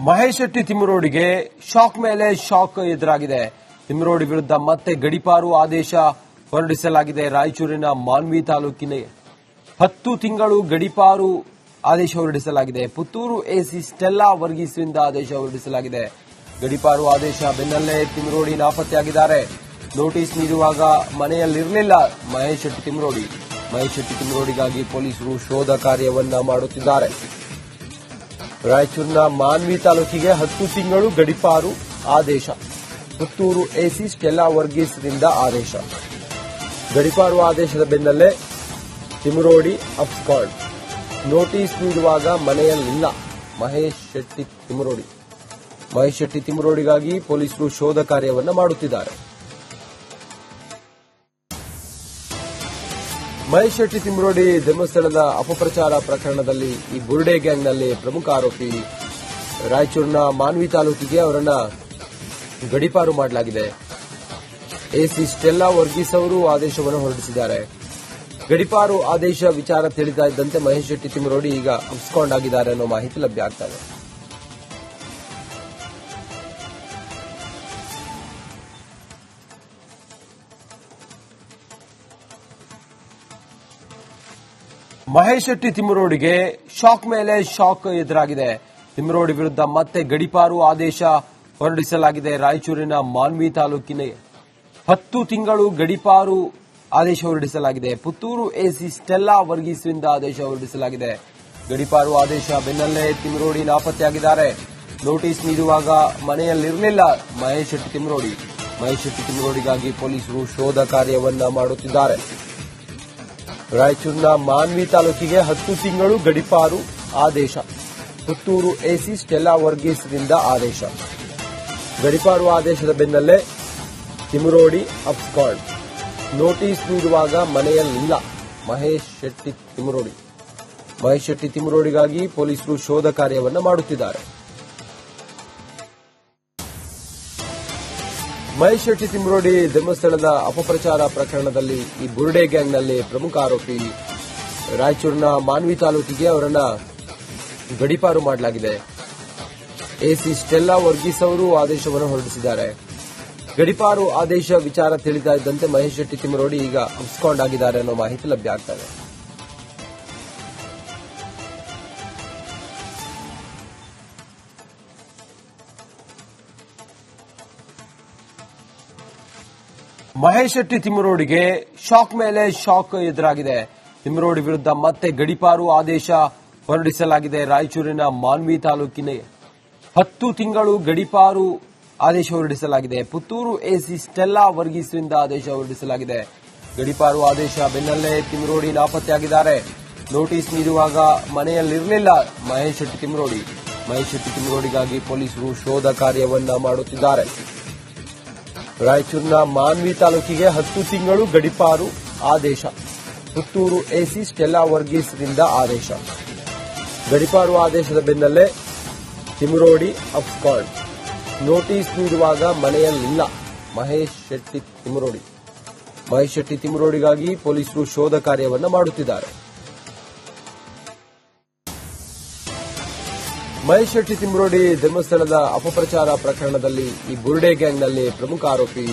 Mahesh Shetty ತಿಮ್ಮರೋಡಿಗೆ shock ಮೇಲೆ shock ಎದುರಾಗಿದೆ. ತಿಮ್ಮರೋಡಿ ವಿರುದ್ಧ ಮತ್ತೆ ಗಡೀಪಾರು ಆದೇಶ ಹೊರಡಿಸಲಾಗಿದೆ. ರಾಯಚೂರಿನ ಮಾನ್ವಿ ತಾಲೂಕಿನ 10 ತಿಂಗಳು ಗಡೀಪಾರು ಆದೇಶ ಹೊರಡಿಸಲಾಗಿದೆ. ಪುತ್ತೂರು ಎಸಿ ಸ್ಟೆಲ್ಲಾ ವರ್ಗೀಸ್ರಿಂದ ಆದೇಶ ಹೊರಡಿಸಲಾಗಿದೆ. ಗಡೀಪಾರು ಆದೇಶ ಬೆನ್ನಲ್ಲೇ ತಿಮ್ಮರೋಡಿ ನಾಪತ್ತೆಯಾಗಿದ್ದಾರೆ. ನೋಟಿಸ್ ನೀಡುವಾಗ ಮನೆಯಲ್ಲಿರಲಿಲ್ಲ ಮಹೇಶ್ ಶೆಟ್ಟಿ ತಿಮ್ಮರೋಡಿ. ಮಹೇಶ್ ಶೆಟ್ಟಿ ತಿಮ್ಮರೋಡಿಗಾಗಿ ಪೊಲೀಸರು ಶೋಧ ಕಾರ್ಯವನ್ನ ಮಾಡುತ್ತಿದ್ದಾರೆ. ರಾಯಚೂರಿನ ಮಾನ್ವಿ ತಾಲೂಕಿಗೆ 10 ತಿಂಗಳು ಗಡೀಪಾರು ಆದೇಶ. ಪುತ್ತೂರು ಎಸಿ ಸ್ಟೆಲ್ಲಾ ವರ್ಗೀಸ್ರಿಂದ ಆದೇಶ. ಗಡೀಪಾರು ಆದೇಶದ ಬೆನ್ನಲ್ಲೇ ತಿಮ್ಮರೋಡಿ ಅಬ್ಸ್ಕಾಂಡ್. ನೋಟಿಸ್ ನೀಡುವಾಗ ಮನೆಯಲ್ಲಿಲ್ಲ ಮಹೇಶ್ ಶೆಟ್ಟಿ ತಿಮ್ಮರೋಡಿ. ಮಹೇಶ್ ಶೆಟ್ಟಿ ತಿಮ್ಮರೋಡಿಗಾಗಿ ಪೊಲೀಸರು ಶೋಧ ಕಾರ್ಯವನ್ನ ಮಾಡುತ್ತಿದ್ದಾರೆ. ಮಹೇಶ್ ಶೆಟ್ಟಿ ತಿಮ್ಮರೋಡಿ ಧರ್ಮಸ್ಥಳದ ಅಪಪ್ರಚಾರ ಪ್ರಕರಣದಲ್ಲಿ ಈ ಬುರ್ಡೆ ಗ್ಯಾಂಗ್ನಲ್ಲಿ ಪ್ರಮುಖ ಆರೋಪಿ. ರಾಯಚೂರಿನ ಮಾನ್ವಿ ತಾಲೂಕಿಗೆ ಅವರನ್ನ ಗಡೀಪಾರು ಮಾಡಲಾಗಿದೆ. ಎಸಿ ಸ್ಟೆಲ್ಲಾ ವರ್ಗೀಸ್ ಅವರು ಆದೇಶವನ್ನು ಹೊರಡಿಸಿದ್ದಾರೆ. ಗಡೀಪಾರು ಆದೇಶ ವಿಚಾರ ತಿಳಿತಾ ಇದ್ದಂತೆ ಮಹೇಶ್ ಶೆಟ್ಟಿ ತಿಮ್ಮರೋಡಿ ಈಗ ಅಬ್ಸ್ಕಾಂಡ್ ಆಗಿದ್ದಾರೆ ಅನ್ನೋ ಮಾಹಿತಿ ಲಭ್ಯ ಆಗ್ತಾ ಇದೆ. ಮಹೇಶ್ ಶೆಟ್ಟಿ ತಿಮ್ಮರೋಡಿಗೆ ಶಾಕ್ ಮೇಲೆ ಶಾಕ್ ಎದುರಾಗಿದೆ. ತಿಮ್ಮರೋಡಿ ವಿರುದ್ಧ ಮತ್ತೆ ಗಡೀಪಾರು ಆದೇಶ ಹೊರಡಿಸಲಾಗಿದೆ. ರಾಯಚೂರಿನ ಮಾನ್ವಿ ತಾಲೂಕಿನ 10 ತಿಂಗಳು ಗಡೀಪಾರು ಆದೇಶ ಹೊರಡಿಸಲಾಗಿದೆ. ಪುತ್ತೂರು ಎಸಿ ಸ್ಟೆಲ್ಲಾ ವರ್ಗೀಸ್ರಿಂದ ಆದೇಶ ಹೊರಡಿಸಲಾಗಿದೆ. ಗಡೀಪಾರು ಆದೇಶ ಬೆನ್ನಲ್ಲೇ ತಿಮ್ಮರೋಡಿ ನಾಪತ್ತೆಯಾಗಿದ್ದಾರೆ. ನೋಟಿಸ್ ನೀಡುವಾಗ ಮನೆಯಲ್ಲಿರಲಿಲ್ಲ ಮಹೇಶ್ ಶೆಟ್ಟಿ ತಿಮ್ಮರೋಡಿ. ಮಹೇಶ್ ಶೆಟ್ಟಿ ತಿಮ್ಮರೋಡಿಗಾಗಿ ಪೊಲೀಸರು ಶೋಧ ಕಾರ್ಯವನ್ನ ಮಾಡುತ್ತಿದ್ದಾರೆ. ರಾಯಚೂರಿನ ಮಾನ್ವಿ ತಾಲೂಕಿಗೆ 10 ತಿಂಗಳು ಗಡೀಪಾರು ಆದೇಶ. ಪುತ್ತೂರು ಎಸಿ ಸ್ಟೆಲ್ಲಾ ವರ್ಗೀಸ್ರಿಂದ ಆದೇಶ. ಗಡೀಪಾರು ಆದೇಶದ ಬೆನ್ನಲ್ಲೇ ತಿಮ್ಮರೋಡಿ ಅಬ್ಸ್ಕಾಂಡ್. ನೋಟಿಸ್ ನೀಡುವಾಗ ಮನೆಯಲ್ಲಿಲ್ಲ ಮಹೇಶ್ ಶೆಟ್ಟಿ ತಿಮ್ಮರೋಡಿ. ಮಹೇಶ್ ಶೆಟ್ಟಿ ತಿಮ್ಮರೋಡಿಗಾಗಿ ಪೊಲೀಸರು ಶೋಧ ಕಾರ್ಯವನ್ನ ಮಾಡುತ್ತಿದ್ದಾರೆ. ಮಹೇಶ್ ಶೆಟ್ಟಿ ತಿಮ್ಮರೋಡಿ ಧರ್ಮಸ್ಥಳದ ಅಪಪ್ರಚಾರ ಪ್ರಕರಣದಲ್ಲಿ ಈ ಬುರ್ಡೆ ಗ್ಯಾಂಗ್ನಲ್ಲಿ ಪ್ರಮುಖ ಆರೋಪಿ. ರಾಯಚೂರಿನ ಮಾನ್ವಿ ತಾಲೂಕಿಗೆ ಅವರನ್ನ ಗಡೀಪಾರು ಮಾಡಲಾಗಿದೆ. ಎಸಿ ಸ್ಟೆಲ್ಲಾ ವರ್ಗೀಸ್ ಅವರು ಆದೇಶವನ್ನು ಹೊರಡಿಸಿದ್ದಾರೆ. ಗಡೀಪಾರು ಆದೇಶ ವಿಚಾರ ತಿಳಿತಾ ಇದ್ದಂತೆ ಮಹೇಶ್ ಶೆಟ್ಟಿ ತಿಮ್ಮರೋಡಿ ಈಗ ಅಬ್ಸ್ಕಾಂಡ್ ಆಗಿದ್ದಾರೆ ಅನ್ನೋ ಮಾಹಿತಿ ಲಭ್ಯ ಆಗ್ತಾ ಇದೆ. ಮಹೇಶ್ ಶೆಟ್ಟಿ ತಿಮ್ಮರೋಡಿಗೆ ಶಾಕ್ ಮೇಲೆ ಶಾಕ್ ಎದುರಾಗಿದೆ. ತಿಮ್ಮರೋಡಿ ವಿರುದ್ಧ ಮತ್ತೆ ಗಡೀಪಾರು ಆದೇಶ ಹೊರಡಿಸಲಾಗಿದೆ. ರಾಯಚೂರಿನ ಮಾನ್ವಿ ತಾಲೂಕಿನ 10 ತಿಂಗಳು ಗಡೀಪಾರು ಆದೇಶ ಹೊರಡಿಸಲಾಗಿದೆ. ಪುತ್ತೂರು ಎಸಿ ಸ್ಟೆಲ್ಲಾ ವರ್ಗೀಸ್ರಿಂದ ಆದೇಶ ಹೊರಡಿಸಲಾಗಿದೆ. ಗಡೀಪಾರು ಆದೇಶ ಬೆನ್ನಲ್ಲೇ ತಿಮ್ಮರೋಡಿ ನಾಪತ್ತೆಯಾಗಿದ್ದಾರೆ. ನೋಟಿಸ್ ನೀಡುವಾಗ ಮನೆಯಲ್ಲಿರಲಿಲ್ಲ ಮಹೇಶ್ ಶೆಟ್ಟಿ ತಿಮ್ಮರೋಡಿ. ಮಹೇಶ್ ಶೆಟ್ಟಿ ತಿಮ್ಮರೋಡಿಗಾಗಿ ಪೊಲೀಸರು ಶೋಧ ಕಾರ್ಯವನ್ನ ಮಾಡುತ್ತಿದ್ದಾರೆ. ರಾಯಚೂರಿನ ಮಾನ್ವಿ ತಾಲೂಕಿಗೆ 10 ತಿಂಗಳು ಗಡೀಪಾರು ಆದೇಶ. ಪುತ್ತೂರು ಎಸಿ ಸ್ಟೆಲ್ಲಾ ವರ್ಗೀಸ್ರಿಂದ ಆದೇಶ. ಗಡೀಪಾರು ಆದೇಶದ ಬೆನ್ನಲ್ಲೇ ತಿಮ್ಮರೋಡಿ ಅಬ್ಸ್ಕಾಂಡ್. ನೋಟಿಸ್ ನೀಡುವಾಗ ಮನೆಯಲ್ಲಿಲ್ಲ ಮಹೇಶ್ ಶೆಟ್ಟಿ ತಿಮ್ಮರೋಡಿ. ಮಹೇಶ್ ಶೆಟ್ಟಿ ತಿಮ್ಮರೋಡಿಗಾಗಿ ಪೊಲೀಸರು ಶೋಧ ಕಾರ್ಯವನ್ನ ಮಾಡುತ್ತಿದ್ದಾರೆ. ಮಹೇಶ್ ಶೆಟ್ಟಿ ತಿಮ್ಮರೋಡಿ ಧರ್ಮಸ್ಥಳದ ಅಪಪ್ರಚಾರ ಪ್ರಕರಣದಲ್ಲಿ ಈ ಬುರ್ಡೆ ಗ್ಯಾಂಗ್ನಲ್ಲಿ ಪ್ರಮುಖ ಆರೋಪಿ.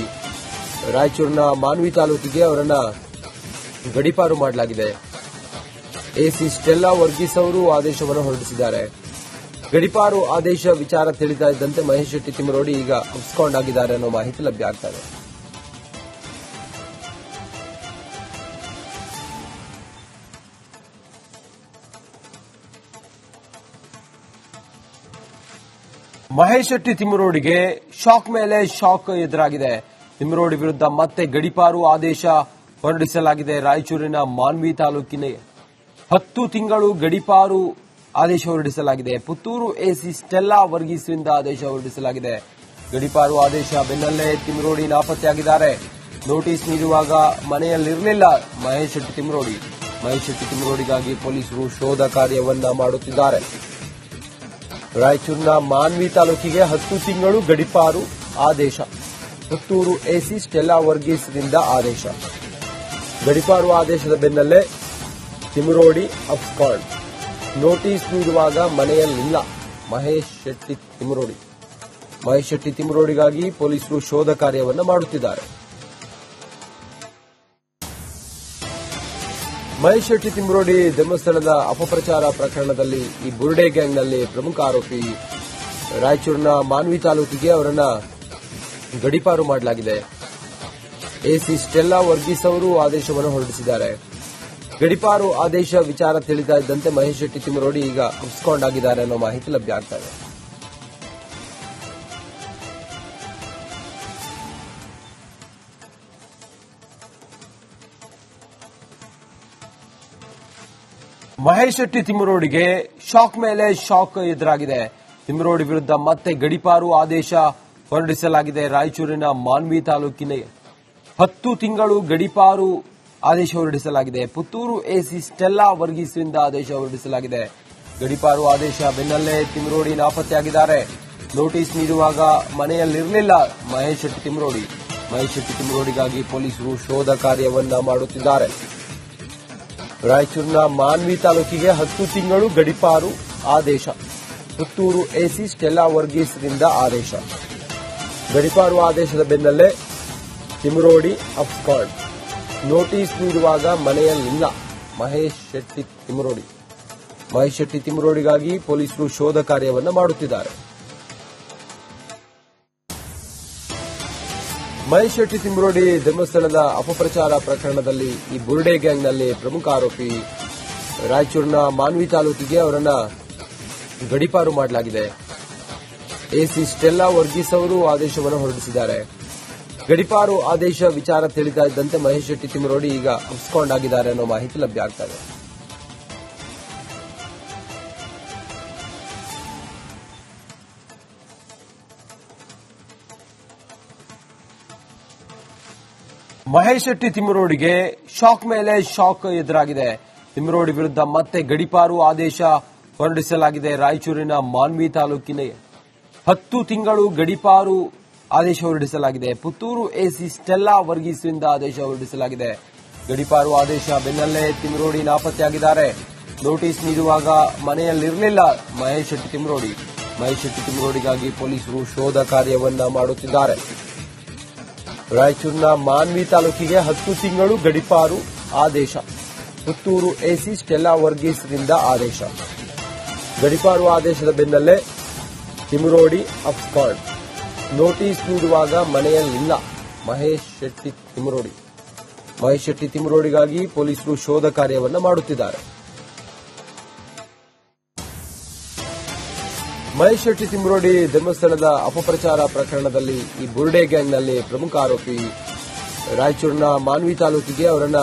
ರಾಯಚೂರಿನ ಮಾನ್ವಿ ತಾಲೂಕಿಗೆ ಅವರನ್ನ ಗಡೀಪಾರು ಮಾಡಲಾಗಿದೆ. ಎಸಿ ಸ್ಟೆಲ್ಲಾ ವರ್ಗೀಸ್ ಅವರು ಆದೇಶವನ್ನು ಹೊರಡಿಸಿದ್ದಾರೆ. ಗಡೀಪಾರು ಆದೇಶ ವಿಚಾರ ತಿಳಿತಾ ಇದ್ದಂತೆ ಮಹೇಶ್ ಶೆಟ್ಟಿ ತಿಮ್ಮರೋಡಿ ಈಗ ಅಬ್ಸ್ಕಾಂಡ್ ಆಗಿದ್ದಾರೆ ಅನ್ನೋ ಮಾಹಿತಿ ಲಭ್ಯ ಆಗ್ತಾ ಇದೆ. ಮಹೇಶ್ ಶೆಟ್ಟಿ ತಿಮ್ಮರೋಡಿಗೆ ಶಾಕ್ ಮೇಲೆ ಶಾಕ್ ಎದುರಾಗಿದೆ. ತಿಮ್ಮರೋಡಿ ವಿರುದ್ಧ ಮತ್ತೆ ಗಡೀಪಾರು ಆದೇಶ ಹೊರಡಿಸಲಾಗಿದೆ. ರಾಯಚೂರಿನ ಮಾನ್ವಿ ತಾಲೂಕಿನ 10 ತಿಂಗಳು ಗಡೀಪಾರು ಆದೇಶ ಹೊರಡಿಸಲಾಗಿದೆ. ಪುತ್ತೂರು ಎಸಿ ಸ್ಟೆಲ್ಲಾ ವರ್ಗೀಸ್ರಿಂದ ಆದೇಶ ಹೊರಡಿಸಲಾಗಿದೆ. ಗಡೀಪಾರು ಆದೇಶ ಬೆನ್ನಲ್ಲೇ ತಿಮ್ಮರೋಡಿ ನಾಪತ್ತೆಯಾಗಿದ್ದಾರೆ. ನೋಟಿಸ್ ನೀಡುವಾಗ ಮನೆಯಲ್ಲಿರಲಿಲ್ಲ ಮಹೇಶ್ ಶೆಟ್ಟಿ ತಿಮ್ಮರೋಡಿ. ಮಹೇಶ್ ಶೆಟ್ಟಿ ತಿಮ್ಮರೋಡಿಗಾಗಿ ಪೊಲೀಸರು ಶೋಧ ಕಾರ್ಯವನ್ನ ಮಾಡುತ್ತಿದ್ದಾರೆ. ರಾಯಚೂರಿನ ಮಾನ್ವಿ ತಾಲೂಕಿಗೆ 10 ತಿಂಗಳು ಗಡೀಪಾರು ಆದೇಶ. ಪುತ್ತೂರು ಎಸಿ ಸ್ಟೆಲ್ಲಾ ವರ್ಗೀಸ್ರಿಂದ ಆದೇಶ. ಗಡೀಪಾರು ಆದೇಶದ ಬೆನ್ನಲ್ಲೇ ತಿಮ್ಮರೋಡಿ ಅಬ್ಸ್ಕಾಂಡ್. ನೋಟಿಸ್ ನೀಡುವಾಗ ಮನೆಯಲ್ಲಿಲ್ಲ ಮಹೇಶ್ ಶೆಟ್ಟಿ ತಿಮರೋಡಿ. ಮಹೇಶ್ ಶೆಟ್ಟಿ ತಿಮರೋಡಿಗಾಗಿ ಪೊಲೀಸರು ಶೋಧ ಕಾರ್ಯವನ್ನು ಮಾಡುತ್ತಿದ್ದಾರೆ. ಮಹೇಶ್ ಶೆಟ್ಟಿ ತಿಮರೋಡಿ ಧರ್ಮಸ್ಥಳದ ಅಪಪ್ರಚಾರ ಪ್ರಕರಣದಲ್ಲಿ ಈ ಬುರ್ಡೆ ಗ್ಯಾಂಗ್ನಲ್ಲಿ ಪ್ರಮುಖ ಆರೋಪಿ ರಾಯಚೂರಿನ ಮಾನ್ವಿ ತಾಲೂಕಿಗೆ ಅವರನ್ನ ಗಡೀಪಾರು ಮಾಡಲಾಗಿದೆ. ಎಸಿ ಸ್ಟೆಲ್ಲಾ ವರ್ಗೀಸ್ ಅವರು ಆದೇಶವನ್ನು ಹೊರಡಿಸಿದ್ದಾರೆ. ಗಡೀಪಾರು ಆದೇಶ ವಿಚಾರ ತಿಳಿತಾ ಇದ್ದಂತೆ ಮಹೇಶ್ ಶೆಟ್ಟಿ ತಿಮರೋಡಿ ಈಗ ಅಬ್ಸ್ಕಾಂಡ್ ಆಗಿದ್ದಾರೆ ಅನ್ನೋ ಮಾಹಿತಿ ಲಭ್ಯ ಆಗ್ತಾ ಇದೆ. ಮಹೇಶ್ ಶೆಟ್ಟಿ ತಿಮರೋಡಿಗೆ ಶಾಕ್ ಮೇಲೆ ಶಾಕ್ ಎದುರಾಗಿದೆ. ತಿಮರೋಡಿ ವಿರುದ್ಧ ಮತ್ತೆ ಗಡೀಪಾರು ಆದೇಶ ಹೊರಡಿಸಲಾಗಿದೆ. ರಾಯಚೂರಿನ ಮಾನ್ವಿ ತಾಲೂಕಿನ 10 ತಿಂಗಳು ಗಡೀಪಾರು ಆದೇಶ ಹೊರಡಿಸಲಾಗಿದೆ. ಪುತ್ತೂರು ಎಸಿ ಸ್ಟೆಲ್ಲಾ ವರ್ಗೀಸ್ರಿಂದ ಆದೇಶ ಹೊರಡಿಸಲಾಗಿದೆ. ಗಡೀಪಾರು ಆದೇಶ ಬೆನ್ನಲ್ಲೇ ತಿಮರೋಡಿ ನಾಪತ್ತೆಯಾಗಿದ್ದಾರೆ. ನೋಟಿಸ್ ನೀಡುವಾಗ ಮನೆಯಲ್ಲಿರಲಿಲ್ಲ ಮಹೇಶ್ ಶೆಟ್ಟಿ ತಿಮರೋಡಿ. ಮಹೇಶ್ ಶೆಟ್ಟಿ ತಿಮರೋಡಿಗಾಗಿ ಪೊಲೀಸರು ಶೋಧ ಕಾರ್ಯವನ್ನ ಮಾಡುತ್ತಿದ್ದಾರೆ. ರಾಯಚೂರಿನ ಮಾನ್ವಿ ತಾಲೂಕಿಗೆ 10 ತಿಂಗಳು ಗಡೀಪಾರು ಆದೇಶ. ಪುತ್ತೂರು ಎಸಿ ಸ್ಟೆಲ್ಲಾ ವರ್ಗೀಸ್ರಿಂದ ಆದೇಶ. ಗಡೀಪಾರು ಆದೇಶದ ಬೆನ್ನಲ್ಲೇ ತಿಮರೋಡಿ ಅಬ್ಸ್ಕಾಂಡ್. ನೋಟಿಸ್ ನೀಡುವಾಗ ಮನೆಯಲ್ಲಿಲ್ಲ ಮಹೇಶ್ ಶೆಟ್ಟಿ ತಿಮರೋಡಿ. ಮಹೇಶ್ ಶೆಟ್ಟಿ ತಿಮರೋಡಿಗಾಗಿ ಪೊಲೀಸರು ಶೋಧ ಕಾರ್ಯವನ್ನು ಮಾಡುತ್ತಿದ್ದಾರೆ. ಮಹೇಶ್ ಶೆಟ್ಟಿ ತಿಮರೋಡಿ ಧರ್ಮಸ್ಥಳದ ಅಪಪ್ರಚಾರ ಪ್ರಕರಣದಲ್ಲಿ ಈ ಬುರ್ಡೆ ಗ್ಯಾಂಗ್ನಲ್ಲಿ ಪ್ರಮುಖ ಆರೋಪಿ ರಾಯಚೂರಿನ ಮಾನ್ವಿ ತಾಲೂಕಿಗೆ ಅವರನ್ನ ಗಡೀಪಾರು ಮಾಡಲಾಗಿದೆ. ಎಸಿ ಸ್ಟೆಲ್ಲಾ ವರ್ಗೀಸ್ ಅವರು ಆದೇಶವನ್ನು ಹೊರಡಿಸಿದ್ದಾರೆ. ಗಡೀಪಾರು ಆದೇಶ ವಿಚಾರ ತಿಳಿತಾ ಇದ್ದಂತೆ ಮಹೇಶ್ ಶೆಟ್ಟಿ ತಿಮರೋಡಿ ಈಗ ಅಬ್ಸ್ಕಾಂಡ್ ಆಗಿದ್ದಾರೆ ಅನ್ನೋ ಮಾಹಿತಿ ಲಭ್ಯ ಆಗ್ತಾ ಇದೆ. ಮಹೇಶ್ ಶೆಟ್ಟಿ ತಿಮರೋಡಿಗೆ ಶಾಕ್ ಮೇಲೆ ಶಾಕ್ ಎದುರಾಗಿದೆ. ತಿಮರೋಡಿ ವಿರುದ್ಧ ಮತ್ತೆ ಗಡೀಪಾರು ಆದೇಶ ಹೊರಡಿಸಲಾಗಿದೆ. ರಾಯಚೂರಿನ ಮಾನ್ವಿ ತಾಲೂಕಿನ 10 ತಿಂಗಳು ಗಡೀಪಾರು ಆದೇಶ ಹೊರಡಿಸಲಾಗಿದೆ. ಪುತ್ತೂರು ಎಸಿ ಸ್ಟೆಲ್ಲಾ ವರ್ಗೀಸ್ರಿಂದ ಆದೇಶ ಹೊರಡಿಸಲಾಗಿದೆ. ಗಡೀಪಾರು ಆದೇಶ ಬೆನ್ನಲ್ಲೇ ತಿಮರೋಡಿ ನಾಪತ್ತೆಯಾಗಿದ್ದಾರೆ. ನೋಟಿಸ್ ನೀಡುವಾಗ ಮನೆಯಲ್ಲಿರಲಿಲ್ಲ ಮಹೇಶ್ ಶೆಟ್ಟಿ ತಿಮರೋಡಿ. ಮಹೇಶ್ ಶೆಟ್ಟಿ ತಿಮರೋಡಿಗಾಗಿ ಪೊಲೀಸರು ಶೋಧ ಕಾರ್ಯವನ್ನ ಮಾಡುತ್ತಿದ್ದಾರೆ. ರಾಯಚೂರಿನ ಮಾನ್ವಿ ತಾಲೂಕಿಗೆ 10 ತಿಂಗಳು ಗಡೀಪಾರು ಆದೇಶ. ಪುತ್ತೂರು ಎಸಿ ಸ್ಟೆಲ್ಲಾ ವರ್ಗೀಸ್ರಿಂದ ಆದೇಶ. ಗಡೀಪಾರು ಆದೇಶದ ಬೆನ್ನಲ್ಲೇ ತಿಮರೋಡಿ ಅಬ್ಸ್ಕಾಂಡ್. ನೋಟಿಸ್ ನೀಡುವಾಗ ಮನೆಯಲ್ಲಿಲ್ಲ ಮಹೇಶ್ ಶೆಟ್ಟಿ ತಿಮರೋಡಿ. ಮಹೇಶ್ ಶೆಟ್ಟಿ ತಿಮರೋಡಿಗಾಗಿ ಪೊಲೀಸರು ಶೋಧ ಕಾರ್ಯವನ್ನ ಮಾಡುತ್ತಿದ್ದಾರೆ. ಮಹೇಶ್ ಶೆಟ್ಟಿ ತಿಮರೋಡಿ ಧರ್ಮಸ್ಥಳದ ಅಪಪ್ರಚಾರ ಪ್ರಕರಣದಲ್ಲಿ ಈ ಬುರ್ಡೆ ಗ್ಯಾಂಗ್ನಲ್ಲಿ ಪ್ರಮುಖ ಆರೋಪಿ ರಾಯಚೂರಿನ ಮಾನ್ವಿ ತಾಲೂಕಿಗೆ ಅವರನ್ನ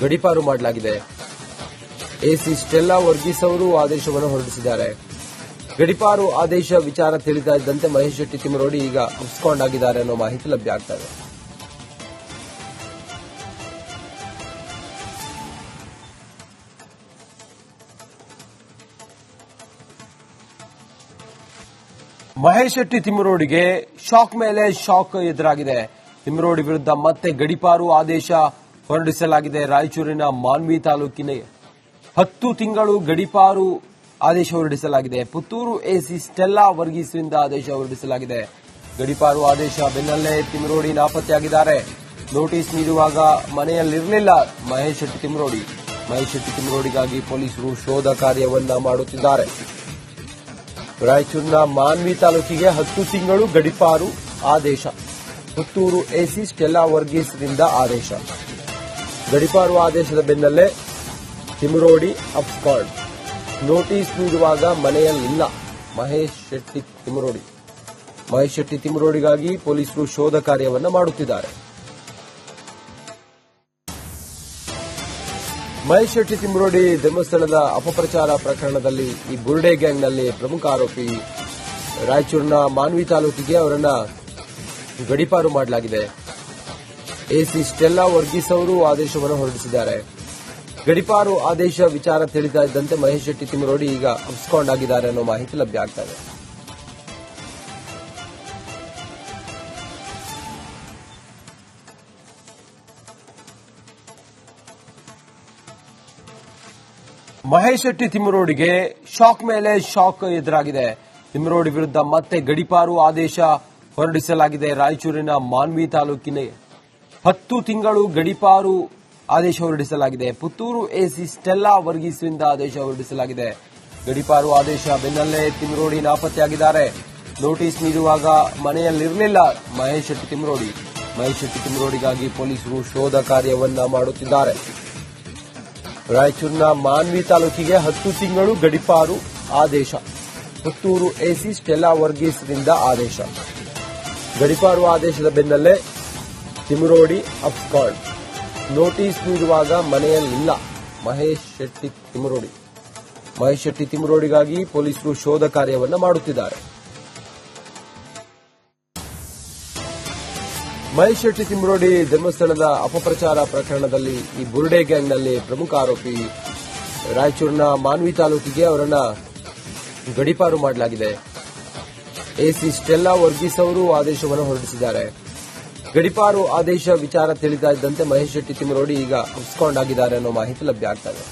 ಗಡೀಪಾರು ಮಾಡಲಾಗಿದೆ. ಎಸಿ ಸ್ಟೆಲ್ಲಾ ವರ್ಗೀಸ್ ಅವರು ಆದೇಶವನ್ನು ಹೊರಡಿಸಿದ್ದಾರೆ. ಗಡೀಪಾರು ಆದೇಶ ವಿಚಾರ ತಿಳಿತಾ ಇದ್ದಂತೆ ಮಹೇಶ್ ಶೆಟ್ಟಿ ತಿಮರೋಡಿ ಈಗ ಅಬ್ಸ್ಕಾಂಡ್ ಆಗಿದ್ದಾರೆ ಅನ್ನೋ ಮಾಹಿತಿ ಲಭ್ಯ ಆಗ್ತಾ ಇದೆ. ಮಹೇಶ್ ಶೆಟ್ಟಿ ತಿಮರೋಡಿಗೆ ಶಾಕ್ ಮೇಲೆ ಶಾಕ್ ಎದುರಾಗಿದೆ. ತಿಮರೋಡಿ ವಿರುದ್ಧ ಮತ್ತೆ ಗಡೀಪಾರು ಆದೇಶ ಹೊರಡಿಸಲಾಗಿದೆ. ರಾಯಚೂರಿನ ಮಾನ್ವಿ ತಾಲೂಕಿನ 10 ತಿಂಗಳು ಗಡೀಪಾರು ಆದೇಶ ಹೊರಡಿಸಲಾಗಿದೆ. ಪುತ್ತೂರು ಎಸಿ ಸ್ಟೆಲ್ಲಾ ವರ್ಗೀಸ್ರಿಂದ ಆದೇಶ ಹೊರಡಿಸಲಾಗಿದೆ. ಗಡೀಪಾರು ಆದೇಶ ಬೆನ್ನಲ್ಲೇ ತಿಮರೋಡಿ ನಾಪತ್ತೆಯಾಗಿದ್ದಾರೆ. ನೋಟಿಸ್ ನೀಡುವಾಗ ಮನೆಯಲ್ಲಿರಲಿಲ್ಲ ಮಹೇಶ್ ಶೆಟ್ಟಿ ತಿಮರೋಡಿ. ಮಹೇಶ್ ಶೆಟ್ಟಿ ತಿಮರೋಡಿಗಾಗಿ ಪೊಲೀಸರು ಶೋಧ ಕಾರ್ಯವನ್ನ ಮಾಡುತ್ತಿದ್ದಾರೆ. ರಾಯಚೂರಿನ ಮಾನ್ವಿ ತಾಲೂಕಿಗೆ 10 ತಿಂಗಳು ಗಡೀಪಾರು ಆದೇಶ. ಪುತ್ತೂರು ಎಸಿ ಸ್ಟೆಲ್ಲಾ ವರ್ಗೀಸ್ರಿಂದ ಆದೇಶ. ಗಡೀಪಾರು ಆದೇಶದ ಬೆನ್ನಲ್ಲೇ ತಿಮರೋಡಿ ಅಬ್ಸ್ಕಾಂಡ್. ನೋಟಿಸ್ ನೀಡುವಾಗ ಮನೆಯಲ್ಲಿಲ್ಲ ಮಹೇಶ್ ಶೆಟ್ಟಿ ತಿಮರೋಡಿ. ಮಹೇಶ್ ಶೆಟ್ಟಿ ತಿಮರೋಡಿಗಾಗಿ ಪೊಲೀಸರು ಶೋಧ ಕಾರ್ಯವನ್ನ ಮಾಡುತ್ತಿದ್ದಾರೆ. ಮಹೇಶ್ ಶೆಟ್ಟಿ ತಿಮರೋಡಿ ಧರ್ಮಸ್ಥಳದ ಅಪಪ್ರಚಾರ ಪ್ರಕರಣದಲ್ಲಿ ಈ ಬುರ್ಡೆ ಗ್ಯಾಂಗ್ನಲ್ಲಿ ಪ್ರಮುಖ ಆರೋಪಿ ರಾಯಚೂರಿನ ಮಾನ್ವಿ ತಾಲೂಕಿಗೆ ಅವರನ್ನ ಗಡೀಪಾರು ಮಾಡಲಾಗಿದೆ. ಎಸಿ ಸ್ಟೆಲ್ಲಾ ವರ್ಗೀಸ್ ಅವರು ಆದೇಶವನ್ನು ಹೊರಡಿಸಿದ್ದಾರೆ. ಗಡೀಪಾರು ಆದೇಶ ವಿಚಾರ ತಿಳಿತಾ ಇದ್ದಂತೆ ಮಹೇಶ್ ಶೆಟ್ಟಿ ತಿಮರೋಡಿ ಈಗ ಅಬ್ಸ್ಕಾಂಡ್ ಆಗಿದ್ದಾರೆ ಅನ್ನೋ ಮಾಹಿತಿ ಲಭ್ಯ ಆಗ್ತಾ ಇದೆ. ಮಹೇಶ್ ಶೆಟ್ಟಿ ತಿಮ್ಮರೋಡಿಗೆ ಶಾಕ್ ಮೇಲೆ ಶಾಕ್ ಎದುರಾಗಿದೆ. ತಿಮ್ಮರೋಡಿ ವಿರುದ್ಧ ಮತ್ತೆ ಗಡೀಪಾರು ಆದೇಶ ಹೊರಡಿಸಲಾಗಿದೆ. ರಾಯಚೂರಿನ ಮಾನ್ವಿ ತಾಲೂಕಿನ 10 ತಿಂಗಳು ಗಡೀಪಾರು ಆದೇಶ ಹೊರಡಿಸಲಾಗಿದೆ. ಪುತ್ತೂರು ಎಸಿ ಸ್ಟೆಲ್ಲಾ ವರ್ಗೀಸ್ರಿಂದ ಆದೇಶ ಹೊರಡಿಸಲಾಗಿದೆ. ಗಡೀಪಾರು ಆದೇಶ ಬೆನ್ನಲ್ಲೇ ತಿಮ್ಮರೋಡಿ ನಾಪತ್ತೆಯಾಗಿದ್ದಾರೆ. ನೋಟಿಸ್ ನೀಡುವಾಗ ಮನೆಯಲ್ಲಿರಲಿಲ್ಲ ಮಹೇಶ್ ಶೆಟ್ಟಿ ತಿಮ್ಮರೋಡಿ. ಮಹೇಶ್ ಶೆಟ್ಟಿ ತಿಮ್ಮರೋಡಿಗಾಗಿ ಪೊಲೀಸರು ಶೋಧ ಕಾರ್ಯವನ್ನ ಮಾಡುತ್ತಿದ್ದಾರೆ. ರಾಯಚೂರಿನ ಮಾನ್ವಿ ತಾಲೂಕಿಗೆ 10 ತಿಂಗಳು ಗಡೀಪಾರು ಆದೇಶ. ಪುತ್ತೂರು ಎಸಿ ಸ್ಟೆಲ್ಲಾ ವರ್ಗೀಸ್ರಿಂದ ಆದೇಶ. ಗಡೀಪಾರು ಆದೇಶದ ಬೆನ್ನಲ್ಲೇ ತಿಮ್ಮರೋಡಿ ಅಪ್ಕಾಂಡ್. ನೋಟಿಸ್ ನೀಡುವಾಗ ಮನೆಯಲ್ಲಿಲ್ಲ ಮಹೇಶ್ ಶೆಟ್ಟಿ ತಿಮ್ಮರೋಡಿ. ಮಹೇಶ್ ಶೆಟ್ಟಿ ತಿಮ್ಮರೋಡಿಗಾಗಿ ಪೊಲೀಸರು ಶೋಧ ಕಾರ್ಯವನ್ನು ಮಾಡುತ್ತಿದ್ದಾರೆ. ಮಹೇಶ್ ಶೆಟ್ಟಿ ತಿಮ್ಮರೋಡಿ ಧರ್ಮಸ್ಥಳದ ಅಪಪ್ರಚಾರ ಪ್ರಕರಣದಲ್ಲಿ ಈ ಬುರ್ಡೆ ಗ್ಯಾಂಗ್ನಲ್ಲಿ ಪ್ರಮುಖ ಆರೋಪಿ. ರಾಯಚೂರಿನ ಮಾನ್ವಿ ತಾಲೂಕಿಗೆ ಅವರನ್ನ ಗಡೀಪಾರು ಮಾಡಲಾಗಿದೆ. ಎಸಿ ಸ್ಟೆಲ್ಲಾ ವರ್ಗೀಸ್ ಅವರು ಆದೇಶವನ್ನು ಹೊರಡಿಸಿದ್ದಾರೆ. ಗಡೀಪಾರು ಆದೇಶ ವಿಚಾರ ತಿಳಿತಾ ಇದ್ದಂತೆ ಮಹೇಶ್ ಶೆಟ್ಟಿ ತಿಮ್ಮರೋಡಿ ಈಗ ಅಬ್ಸ್ಕಾಂಡ್ ಆಗಿದ್ದಾರೆ ಅನ್ನೋ ಮಾಹಿತಿ ಲಭ್ಯ ಆಗ್ತಾ ಇದೆ.